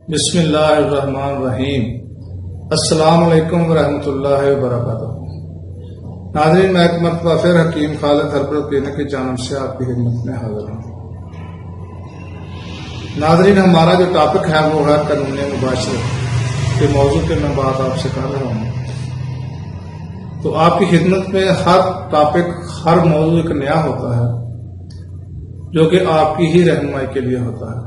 بسم اللہ الرحمن الرحیم۔ السلام علیکم ورحمۃ اللہ وبرکاتہ۔ ناظرین، میں ایک مرتبہ پھر حکیم خالد ہربل کلینک کی جانب سے آپ کی خدمت میں حاضر ہوں۔ ناظرین، ہمارا جو ٹاپک ہے وہ ہے قانون مباشرت کے موضوع پہ میں بات آپ سے کر رہا ہوں۔ تو آپ کی خدمت میں ہر ٹاپک، ہر موضوع ایک نیا ہوتا ہے جو کہ آپ کی ہی رہنمائی کے لیے ہوتا ہے۔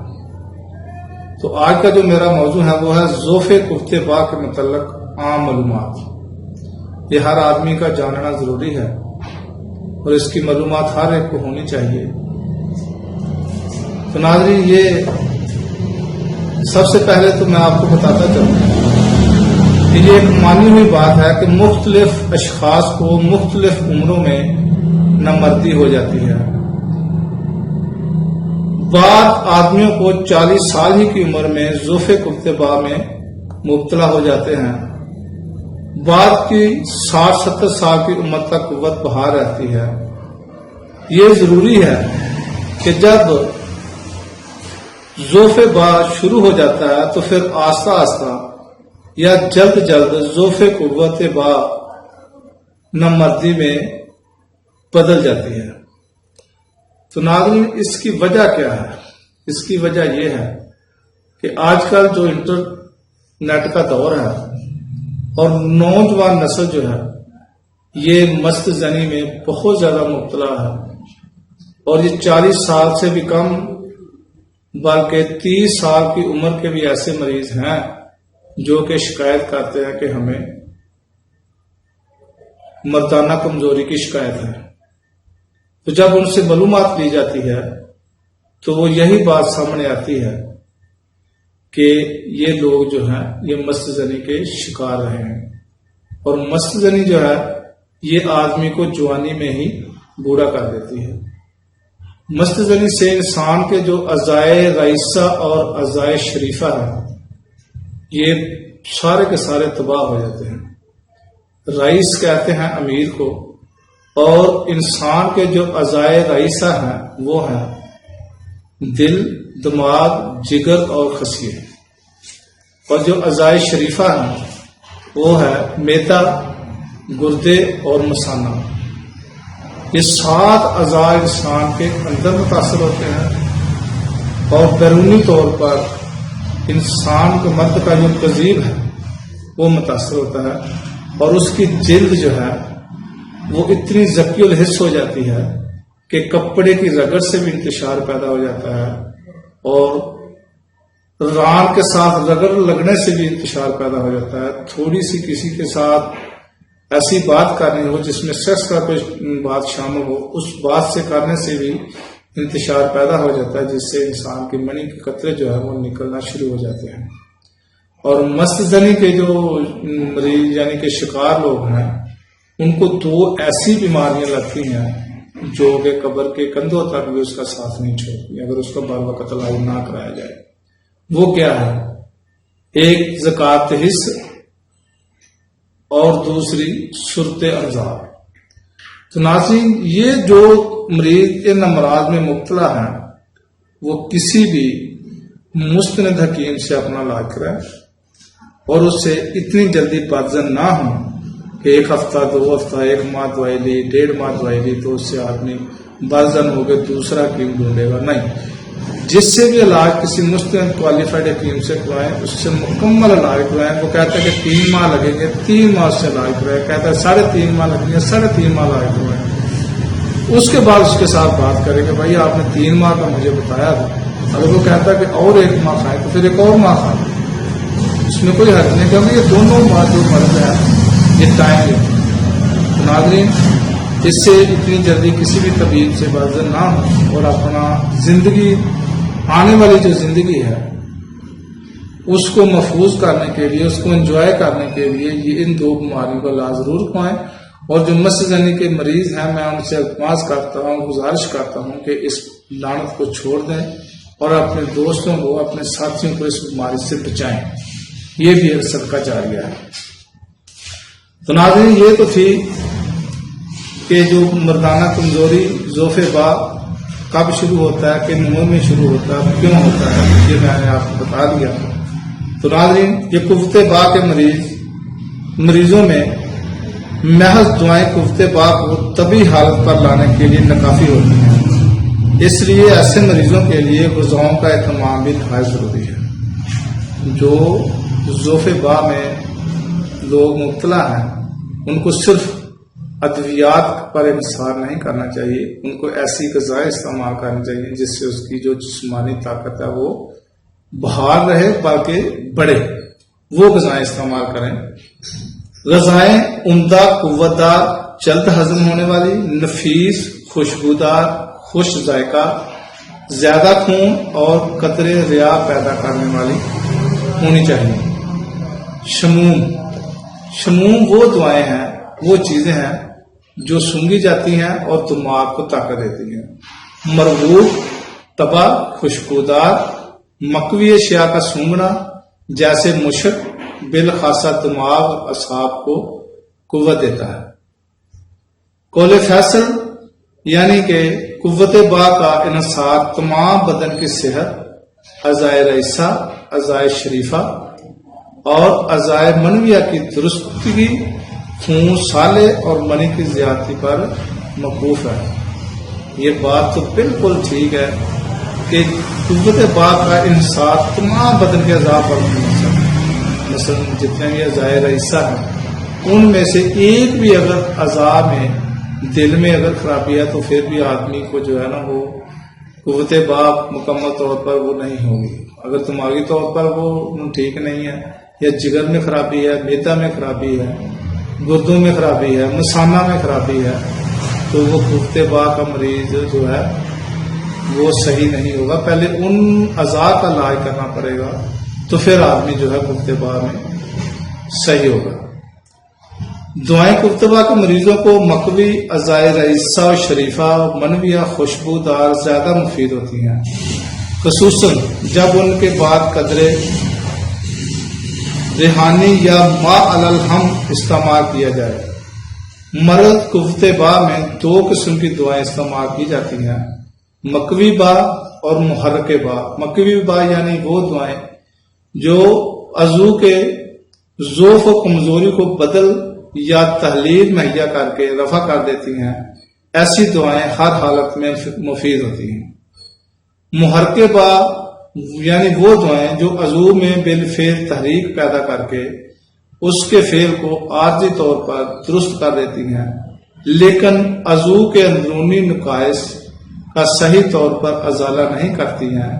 تو آج کا جو میرا موضوع ہے وہ ہے ضعف کفتے با کے متعلق عام معلومات۔ یہ ہر آدمی کا جاننا ضروری ہے اور اس کی معلومات ہر ایک کو ہونی چاہیے۔ تو ناظرین، یہ سب سے پہلے تو میں آپ کو بتاتا چلوں کہ یہ ایک مانی ہوئی بات ہے کہ مختلف اشخاص کو مختلف عمروں میں نامردی ہو جاتی ہے۔ بعض آدمیوں کو 40 سال ہی کی عمر میں ضعف کفتے با میں مبتلا ہو جاتے ہیں۔ بعض کی 60-70 سال کی عمر تک قوت بحال رہتی ہے۔ یہ ضروری ہے کہ جب ضعف با شروع ہو جاتا ہے تو پھر آہستہ آہستہ یا جلد ضعف قوت با نامردی میں بدل جاتی ہے۔ تو ناظرین، اس کی وجہ کیا ہے؟ اس کی وجہ یہ ہے کہ آج کل جو انٹرنیٹ کا دور ہے اور نوجوان نسل جو ہے یہ مست زنی میں بہت زیادہ مبتلا ہے، اور یہ 40 سال سے بھی کم بلکہ 30 سال کی عمر کے بھی ایسے مریض ہیں جو کہ شکایت کرتے ہیں کہ ہمیں مردانہ کمزوری کی شکایت ہے۔ تو جب ان سے معلومات لی جاتی ہے تو وہ یہی بات سامنے آتی ہے کہ یہ لوگ جو ہیں یہ مست زنی کے شکار رہے ہیں، اور مست زنی جو ہے یہ آدمی کو جوانی میں ہی بوڑھا کر دیتی ہے۔ مست زنی سے انسان کے جو اعضائے رئیسہ اور اعضائے شریفہ ہیں یہ سارے کے سارے تباہ ہو جاتے ہیں۔ رئیس کہتے ہیں امیر کو، اور انسان کے جو اعضائے رئیسہ ہیں وہ ہیں دل، دماغ، جگر اور خصیے، اور جو اعضائے شریفہ ہیں وہ ہے معدہ، گردے اور مثانہ۔ یہ 7 اعضاء انسان کے اندر متاثر ہوتے ہیں، اور بیرونی طور پر انسان کے مرد کا جو تہذیب ہے وہ متاثر ہوتا ہے، اور اس کی جلد جو ہے وہ اتنی ذکی الحس ہو جاتی ہے کہ کپڑے کی رگڑ سے بھی انتشار پیدا ہو جاتا ہے، اور ران کے ساتھ رگڑ لگنے سے بھی انتشار پیدا ہو جاتا ہے۔ تھوڑی سی کسی کے ساتھ ایسی بات کرنی ہو جس میں سیکس کا کوئی بات شامل ہو، اس بات سے کرنے سے بھی انتشار پیدا ہو جاتا ہے، جس سے انسان کی منی کے قطرے جو ہے وہ نکلنا شروع ہو جاتے ہیں۔ اور مست زنی کے جو مریض یعنی کہ شکار لوگ ہیں ان کو 2 ایسی بیماریاں لگتی ہیں جو کہ قبر کے کندھوں تک بھی اس کا ساتھ نہیں چھوڑتی اگر اس کا بر وقت علاج نہ کرایا جائے۔ وہ کیا ہے؟ ایک زکات حص اور دوسری صورت انظار۔ تو ناظرین، یہ جو مریض ان امراض میں مبتلا ہیں وہ کسی بھی مستند حکیم سے اپنا علاج کرائے، اور اس سے اتنی جلدی برزن نہ ہوں کہ 1 ہفتہ 2 ہفتہ 1 ماہ دوائی لی، 1.5 ماہ دوائی لی تو اس سے آدمی برزن ہو کے دوسرا حکیم ڈھونڈے گا۔ نہیں، جس سے بھی علاج کسی مستند کوالیفائڈ حکیم سے کروائیں، اس سے مکمل علاج کروائیں۔ وہ کہتا ہے کہ 3 ماہ لگیں گے، 3 ماہ سے علاج کروائیں، کہتا ہے 3.5 ماہ لگیں گے، 3.5 ماہ علاج کروائیں۔ اس کے بعد اس کے ساتھ بات کریں کہ بھائی آپ نے 3 ماہ کا مجھے بتایا تھا، اگر وہ کہتا ہے کہ اور 1 ماہ کھائیں تو پھر 1 اور ماہ کھائیں، اس میں کوئی حرج نہیں، کیونکہ یہ دونوں ماہ جو مرض ہے یہ ٹائم لیتے ہیں۔ ناظرین، اس سے اتنی جلدی کسی بھی طبیب سے برزن نہ ہو، اور اپنا زندگی، آنے والی جو زندگی ہے اس کو محفوظ کرنے کے لیے، اس کو انجوائے کرنے کے لیے یہ ان 2 بیماریوں کا علاج ضرور کروائیں۔ اور جو مست زنی کے مریض ہیں میں ان سے التماس کرتا ہوں، گزارش کرتا ہوں کہ اس لعنت کو چھوڑ دیں اور اپنے دوستوں کو، اپنے ساتھیوں کو اس بیماری سے بچائیں۔ یہ بھی ایک صدقہ جاریہ ہے۔ تو ناظرین، یہ تو تھی کہ جو مردانہ کمزوری ضعف با کب شروع ہوتا ہے، کن عمر میں شروع ہوتا ہے، کیوں ہوتا ہے، یہ میں نے آپ کو بتا دیا۔ تو ناظرین یہ قوت با کے مریضوں میں محض دعائیں قوت با کو طبی حالت پر لانے کے لیے ناکافی ہوتی ہیں، اس لیے ایسے مریضوں کے لیے غذاؤں کا اہتمام بھی نہایت ضروری ہے۔ جو ضعف با میں لوگ مبتلا ہیں ان کو صرف ادویات پر انحصار نہیں کرنا چاہیے، ان کو ایسی غذائیں استعمال کرنی چاہیے جس سے اس کی جو جسمانی طاقت ہے وہ بحال رہے بلکہ بڑھے، وہ غذائیں استعمال کریں۔ غذائیں عمدہ، قوت دار، جلد ہضم ہونے والی، نفیس، خوشبودار، خوش ذائقہ، زیادہ خون اور قطرے ریا پیدا کرنے والی ہونی چاہیے۔ شموم وہ دعائیں ہیں، وہ چیزیں ہیں جو سونگھی جاتی ہیں اور دماغ کو طاقت دیتی ہیں۔ مرغوب، تباہ، خوشبودار، مکوی اشیاء کا سونگھنا جیسے مشک بالخاصہ دماغ اور اعصاب کو قوت دیتا ہے۔ قول فیصل یعنی کہ قوت با کا انحصار تمام بدن کی صحت، اعضائے رئیسہ، اعضائے شریفہ اور اعضائے منویہ کی درستگی، خون سالے اور منی کی زیادتی پر موقوف ہے۔ یہ بات تو بالکل ٹھیک ہے کہ قوت با کا انحصار تمام بدن کے اعضاء پر منحصر ہے۔ مثلا جتنے بھی اعضائے رئیسہ ہیں ان میں سے ایک بھی اگر اعضاء میں، دل میں اگر خرابی ہے تو پھر بھی آدمی کو جو ہے نا وہ قوت با مکمل طور پر وہ نہیں ہوگی۔ اگر دماغی طور پر وہ ٹھیک نہیں ہے یا جگر میں خرابی ہے، معدہ میں خرابی ہے، گردوں میں خرابی ہے، مثانہ میں خرابی ہے، تو وہ قوت با کا مریض جو ہے وہ صحیح نہیں ہوگا۔ پہلے ان اعضاء کا علاج کرنا پڑے گا تو پھر آدمی جو ہے قوت با میں صحیح ہوگا۔ دعائیں قوت با کے مریضوں کو مکوی، اعضائے رئیسہ و شریفہ، منویہ، خوشبودار زیادہ مفید ہوتی ہیں، خصوصاً جب ان کے بعد قدرے ریحانی یا ما الحم استعمال کیا جائے۔ مرض قوت با میں دو قسم کی دعائیں استعمال کی جاتی ہیں، مکوی با اور محرک با۔ مکوی با یعنی وہ دعائیں جو عضو کے ضعف و کمزوری کو بدل یا تحلیل مہیا کر کے رفع کر دیتی ہیں، ایسی دعائیں ہر حالت میں مفید ہوتی ہیں۔ محرک با یعنی وہ دعائیں جو عضو میں بالفعل تحریک پیدا کر کے اس کے فعل کو عارضی طور پر درست کر دیتی ہیں، لیکن عضو کے اندرونی نقائص کا صحیح طور پر ازالہ نہیں کرتی ہیں۔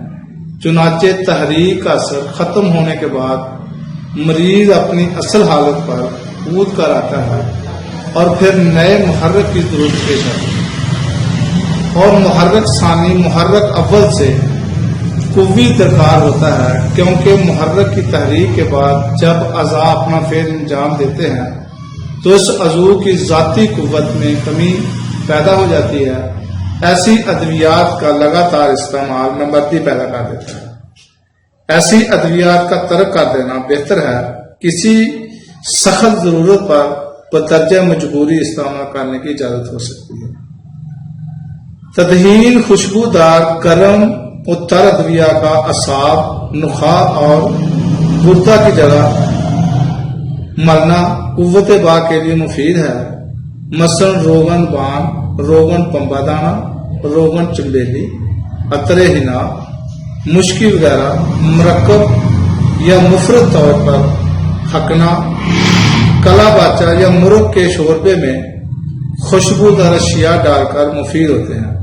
چنانچہ تحریک کا اثر ختم ہونے کے بعد مریض اپنی اصل حالت پر کود کر آتا ہے اور پھر نئے محرک کی ضرورت پیش آتی ہے، اور محرک ثانی محرک اول سے قوی درکار ہوتا ہے، کیونکہ محرک کی تحریک کے بعد جب اعضاء اپنا فعل انجام دیتے ہیں تو اس عضو کی ذاتی قوت میں کمی پیدا ہو جاتی ہے۔ ایسی ادویات کا لگاتار استعمال نامردی پیدا کر دیتا ہے۔ ایسی ادویات کا ترک کر دینا بہتر ہے۔ کسی سخت ضرورت پر بدرجہ مجبوری استعمال کرنے کی اجازت ہو سکتی ہے۔ تدہین خوشبودار گرم اور تر ادویہ کا اعصاب، نخاع اور گردہ کی جگہ ملنا قوت با کے لیے مفید ہے۔ مثلا روغن بان، روغن پمبا دانہ، روغن چنبیلی، عطر حنا، مشکی وغیرہ مرکب یا مفرد طور پر ہکنا، کلا باچا یا مرغ کے شوربے میں خوشبودار اشیاء ڈال کر مفید ہوتے ہیں۔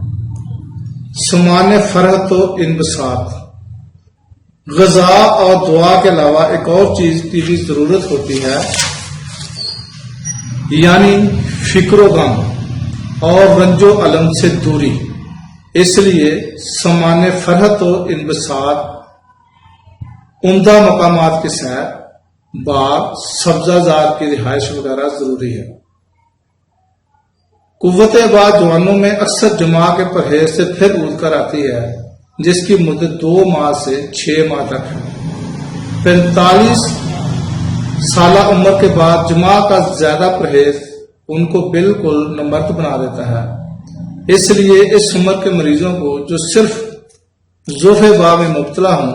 سمان فرحت و انبساط۔ غذا اور دعا کے علاوہ ایک اور چیز کی بھی ضرورت ہوتی ہے، یعنی فکر و غم اور رنج و الم سے دوری۔ اس لیے سمان فرحت و انبساط، عمدہ مقامات کی سیر، باغ، سبزہ زار کی رہائش وغیرہ ضروری ہے۔ قوت با جوانوں میں اکثر جماع کے پرہیز سے پھر اٹھ کر آتی ہے، جس کی مدت 2 ماہ سے 6 ماہ تک ہے۔ 45 سالہ عمر کے بعد جماع کا زیادہ پرہیز ان کو بالکل نامرد بنا دیتا ہے۔ اس لیے اس عمر کے مریضوں کو جو صرف ضعف با میں مبتلا ہوں